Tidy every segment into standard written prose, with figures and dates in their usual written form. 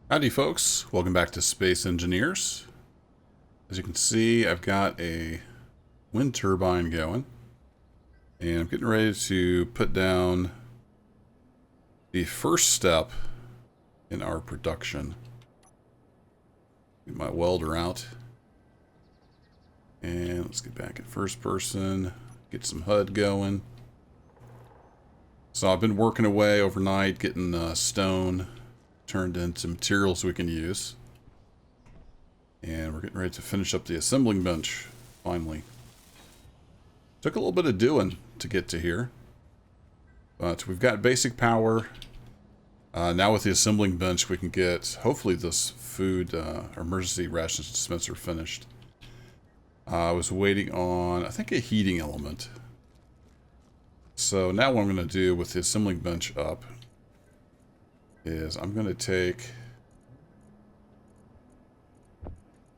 Howdy folks, welcome back to Space Engineers. As you can see, I've got a wind turbine going, and I'm getting ready to put down the first step in our production. Get my welder out, and let's get back in first person, get some HUD going. So I've been working away overnight, getting stone turned into materials we can use. And we're getting ready to finish up the assembling bench, finally. Took a little bit of doing to get to here. But we've got basic power. Now with the assembling bench, we can get, hopefully, this food, emergency rations dispenser finished. I was waiting on, I think, a heating element. So now what I'm going to do with the assembling bench up is I'm going to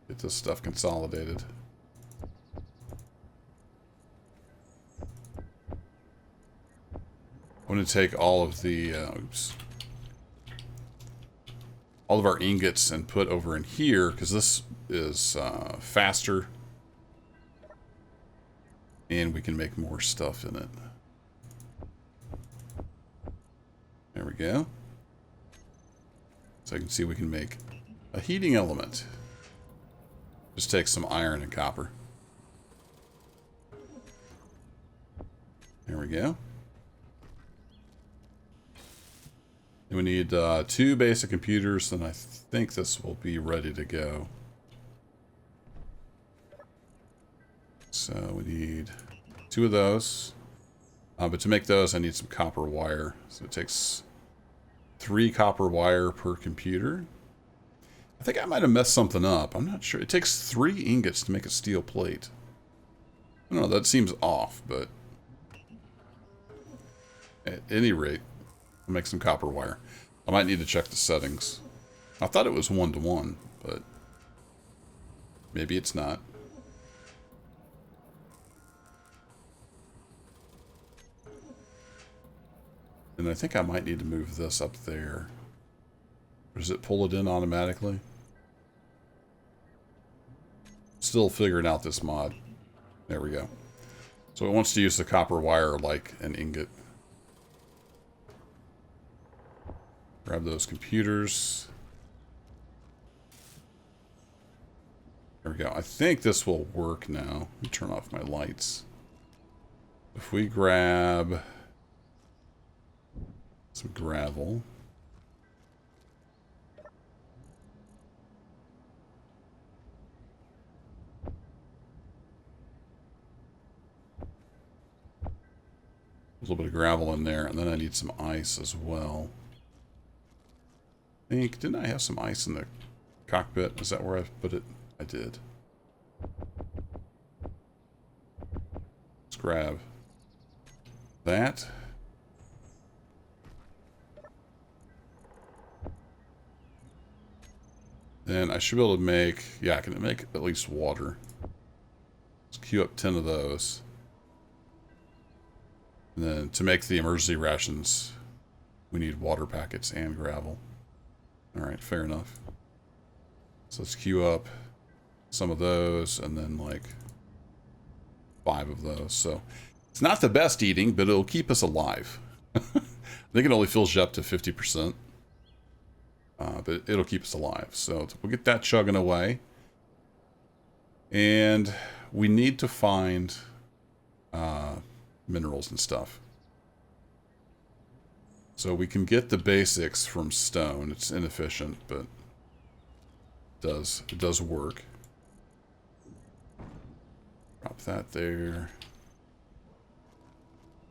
get this stuff consolidated. I'm going to take all of the, all of our ingots and put over in here, because this is faster, and we can make more stuff in it. There we go. So you can see we can make a heating element. Just take some iron and copper. There we go. And we need 2 basic computers, and I think this will be ready to go. So we need 2 of those. But to make those, I need some copper wire. So it takes 3 copper wire per computer. I think I might have messed something up. I'm not sure. It takes 3 ingots to make a steel plate. I don't know, that seems off, but at any rate, I'll make some copper wire. I might need to check the settings. I thought it was 1-to-1, but maybe it's not. And I think I might need to move this up there. Or does it pull it in automatically? Still figuring out this mod. There we go. So it wants to use the copper wire like an ingot. Grab those computers. There we go. I think this will work now. Let me turn off my lights. If we grab some gravel. A little bit of gravel in there, and then I need some ice as well. I think, didn't I have some ice in the cockpit? Is that where I put it? I did. Let's grab that. Then I should be able to make, yeah, I can make at least water. Let's queue up 10 of those. And then to make the emergency rations, we need water packets and gravel. Alright, fair enough. So let's queue up some of those, and then like 5 of those. So it's not the best eating, but it'll keep us alive. I think it only fills you up to 50%. But it'll keep us alive. So we'll get that chugging away. And we need to find minerals and stuff. So we can get the basics from stone. It's inefficient, but it does work. Drop that there.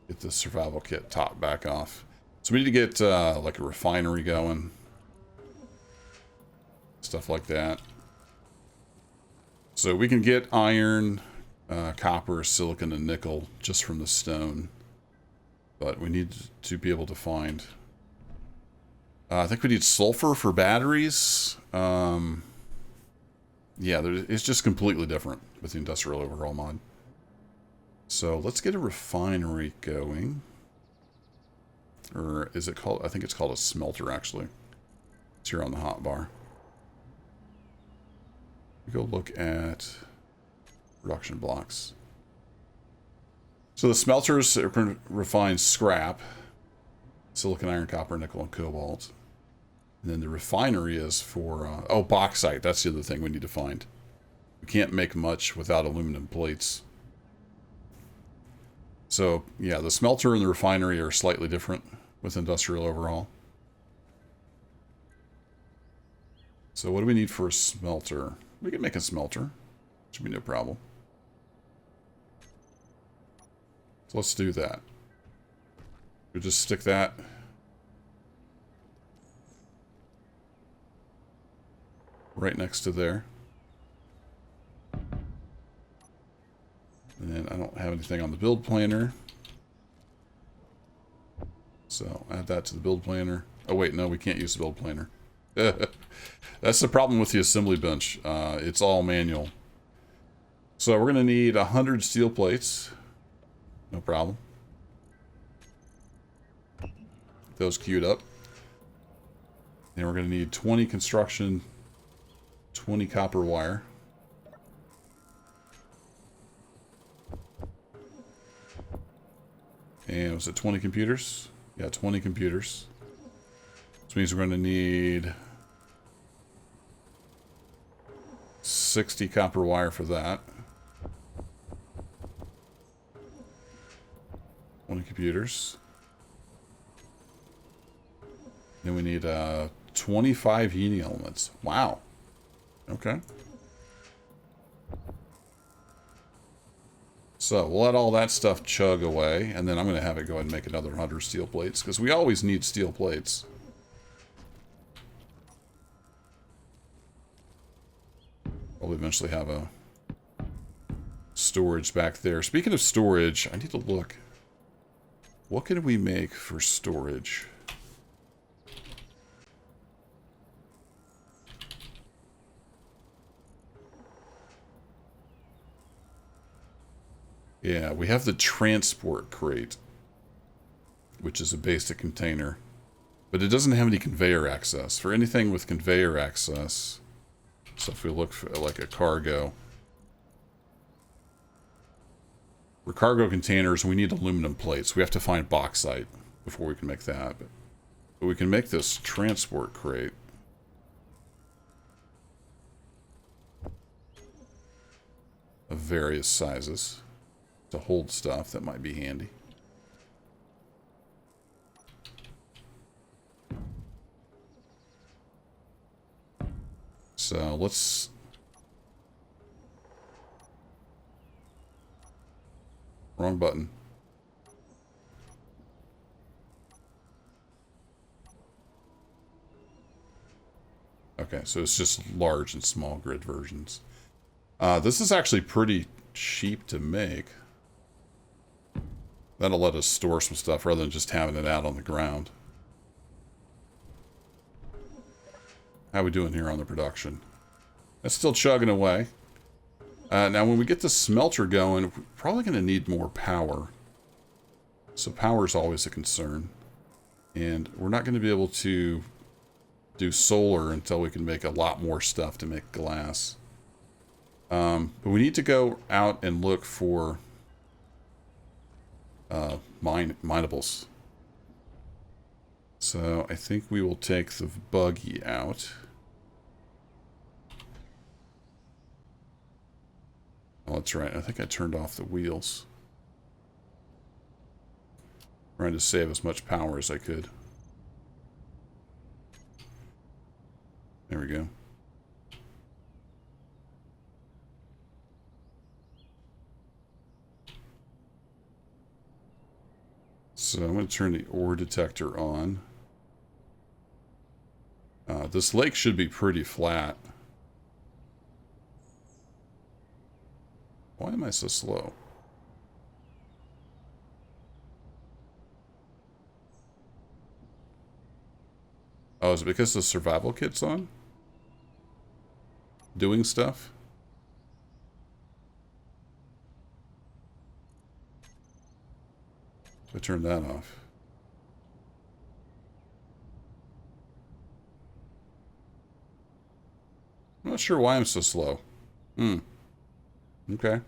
Get the survival kit top back off. So we need to get like a refinery going. Stuff like that. So we can get iron, copper, silicon, and nickel just from the stone. But we need to be able to find... I think we need sulfur for batteries. Yeah, it's just completely different with the Industrial Overhaul mod. So let's get a refinery going. Or is it called... I think it's called a smelter, actually. It's here on the hotbar. We go look at production blocks. So the smelters refine scrap, silicon, iron, copper, nickel, and cobalt. And then the refinery is for, oh, bauxite. That's the other thing we need to find. We can't make much without aluminum plates. So, yeah, the smelter and the refinery are slightly different with Industrial Overhaul. So what do we need for a smelter? We can make a smelter. Should be no problem. So let's do that. We'll just stick that. Right next to there. And then I don't have anything on the build planner. So add that to the build planner. Oh wait, no, we can't use the build planner. That's the problem with the assembly bench. It's all manual. So we're going to need 100 steel plates. No problem. Get those queued up. Then we're going to need 20 construction, 20 copper wire. And was it 20 computers? Yeah, 20 computers. Which means we're going to need 60 copper wire for that. 20 computers. Then we need 25 heating elements. Wow. Okay. So we'll let all that stuff chug away, and then I'm going to have it go ahead and make another 100 steel plates, because we always need steel plates. We'll eventually have a storage back there. Speaking of storage, I need to look. What can we make for storage? Yeah, we have the transport crate, which is a basic container, but it doesn't have any conveyor access. For anything with conveyor access, so if we look for like a cargo, for cargo containers, we need aluminum plates. We have to find bauxite before we can make that, but we can make this transport crate. Of various sizes. To hold stuff that might be handy. So let's wrong button. Okay, so it's just large and small grid versions. This is actually pretty cheap to make. That'll let us store some stuff rather than just having it out on the ground. How we doing here on the production? That's still chugging away. Now when we get the smelter going, we're probably going to need more power. So power is always a concern. And we're not going to be able to do solar until we can make a lot more stuff to make glass. But we need to go out and look for minables. So I think we will take the buggy out. Oh, that's right. I think I turned off the wheels. Trying to save as much power as I could. There we go. So I'm going to turn the ore detector on. This lake should be pretty flat. Why am I so slow? Oh, is it because the survival kit's on? Doing stuff? I turn that off. not sure why I'm so slow. Okay.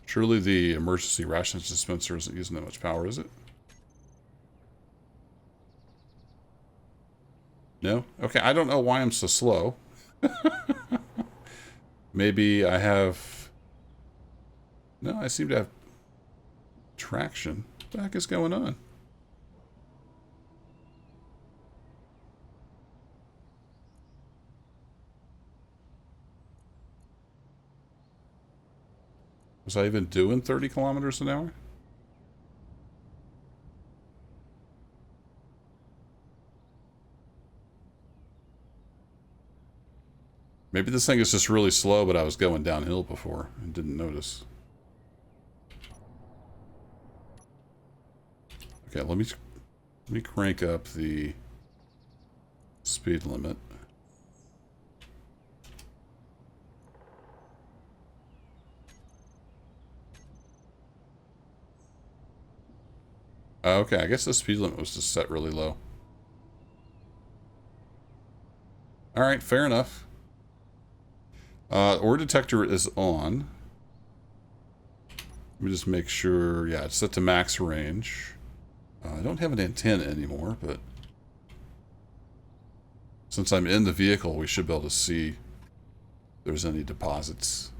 Surely the emergency rations dispenser isn't using that much power, is it? No? Okay, I don't know why I'm so slow. Maybe I have... No, I seem to have traction. What the heck is going on? Was I even doing 30 kilometers an hour? Maybe this thing is just really slow, but I was going downhill before and didn't notice. Okay, let me crank up the speed limit. Okay, I guess the speed limit was just set really low. Alright, fair enough. Ore detector is on. Let me just make sure, yeah, it's set to max range. I don't have an antenna anymore, but since I'm in the vehicle, we should be able to see if there's any deposits.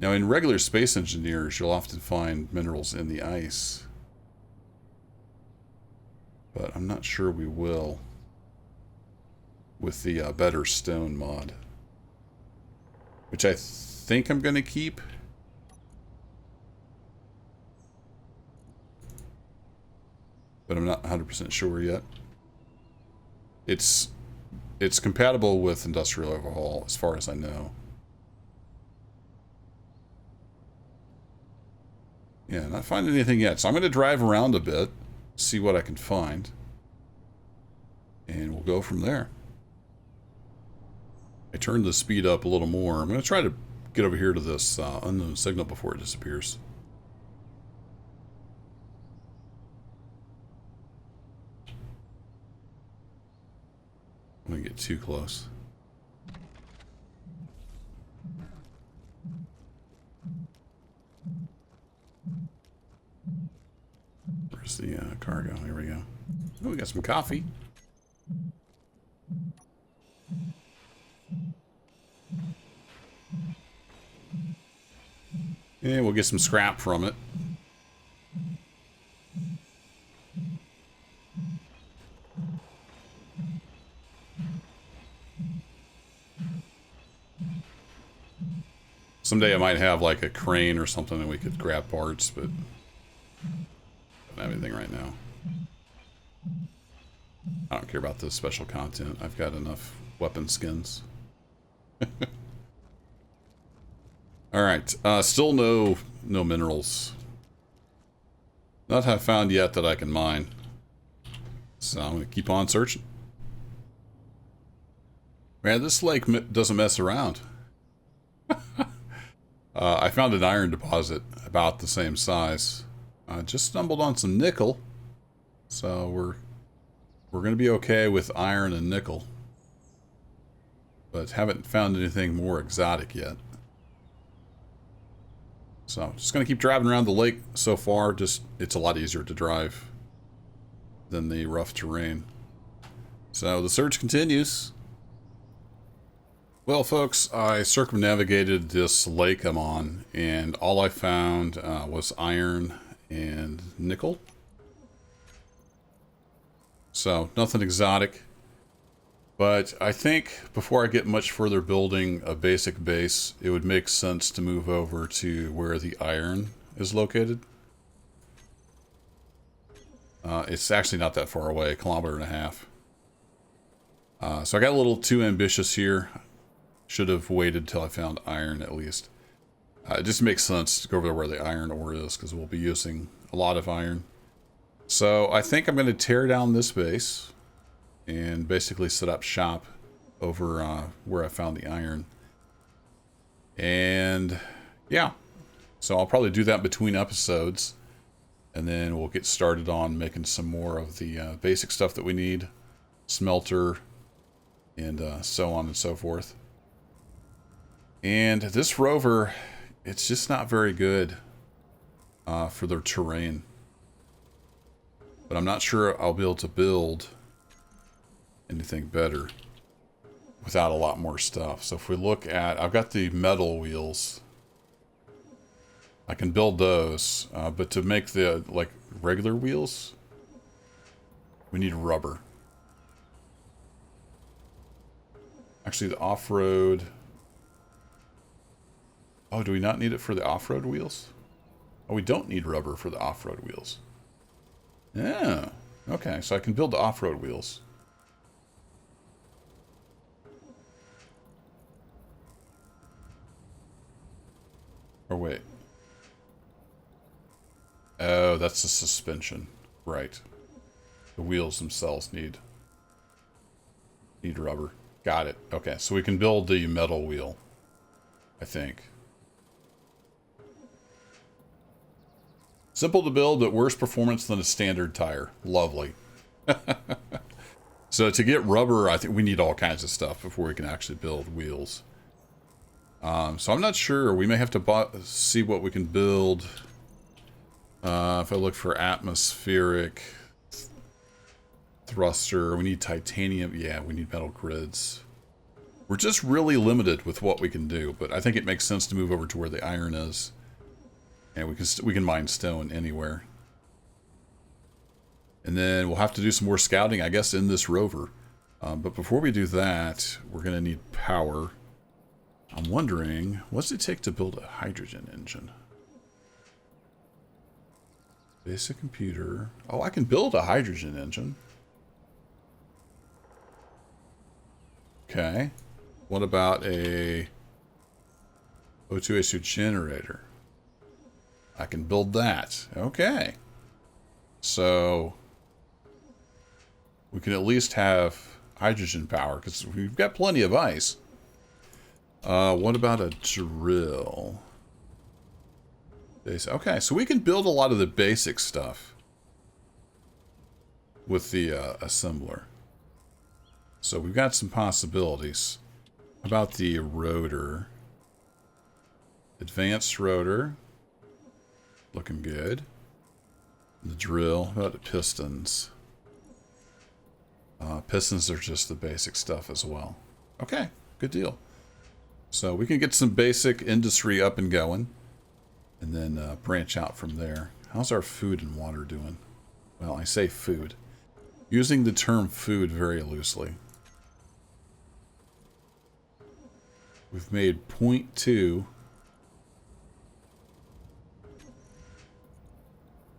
Now, in regular Space Engineers, you'll often find minerals in the ice. But I'm not sure we will with the Better Stone mod. Which I think I'm going to keep. But I'm not 100% sure yet. It's compatible with Industrial Overhaul, as far as I know. Yeah, not finding anything yet. So I'm going to drive around a bit, see what I can find. And we'll go from there. I turned the speed up a little more. I'm going to try to get over here to this unknown signal before it disappears. I'm going to get too close. Where's the cargo? Here we go. Oh, we got some coffee. And we'll get some scrap from it. Someday I might have like a crane or something and we could grab parts, but don't have anything right now. I don't care about this special content. I've got enough weapon skins. Alright, still no minerals. Not have found yet that I can mine. So I'm going to keep on searching. Man, this lake doesn't mess around. I found an iron deposit about the same size. I just stumbled on some nickel. So we're going to be okay with iron and nickel. But haven't found anything more exotic yet. So just going to keep driving around the lake so far. Just it's a lot easier to drive than the rough terrain. So the search continues. Well, folks, I circumnavigated this lake I'm on, and all I found was iron and nickel. So nothing exotic. But I think before I get much further building a basic base, it would make sense to move over to where the iron is located. It's actually not that far away, 1.5 kilometers. So I got a little too ambitious here. Should have waited till I found iron at least. It just makes sense to go over there where the iron ore is because we'll be using a lot of iron. So I think I'm going to tear down this base and basically set up shop over where I found the iron. And yeah, so I'll probably do that between episodes. And then we'll get started on making some more of the basic stuff that we need. Smelter, and so on and so forth. And this rover, it's just not very good for their terrain. But I'm not sure I'll be able to build anything better without a lot more stuff. So if we look at, I've got the metal wheels. I can build those, but to make the, like, regular wheels, we need rubber. Actually, the off-road... Oh, do we not need it for the off-road wheels? Oh, we don't need rubber for the off-road wheels. Yeah. Okay, so I can build the off-road wheels. Or wait. Oh, that's the suspension. Right. The wheels themselves need rubber. Got it. Okay, so we can build the metal wheel, I think. Simple to build, but worse performance than a standard tire. Lovely. So to get rubber, I think we need all kinds of stuff before we can actually build wheels. So I'm not sure. We may have to see what we can build. If I look for atmospheric thruster, we need titanium. Yeah, we need metal grids. We're just really limited with what we can do, but I think it makes sense to move over to where the iron is. And we can mine stone anywhere. And then we'll have to do some more scouting, I guess, in this rover. But before we do that, we're going to need power. I'm wondering, what's it take to build a hydrogen engine? Basic computer. Oh, I can build a hydrogen engine. Okay. What about a O2 generator? I can build that. Okay. So we can at least have hydrogen power because we've got plenty of ice. What about a drill? Okay, so we can build a lot of the basic stuff with the assembler. So we've got some possibilities. How about the rotor? Advanced rotor. Looking good. The drill. How about the pistons? Pistons are just the basic stuff as well. Okay, good deal. So we can get some basic industry up and going. And then branch out from there. How's our food and water doing? Well, I say food. Using the term food very loosely. We've made 0.2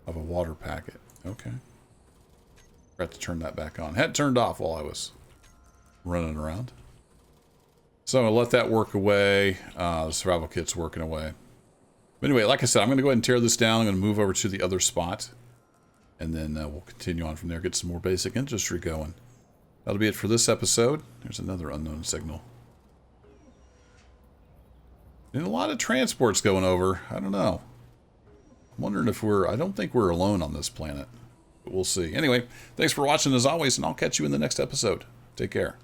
of a water packet. Okay. Forgot to turn that back on. Had it turned off while I was running around. So I'll let that work away. The survival kit's working away. But anyway, like I said, I'm going to go ahead and tear this down. I'm going to move over to the other spot. And then we'll continue on from there, get some more basic industry going. That'll be it for this episode. There's another unknown signal. And a lot of transports going over. I don't know. I'm wondering if I don't think we're alone on this planet. But we'll see. Anyway, thanks for watching as always, and I'll catch you in the next episode. Take care.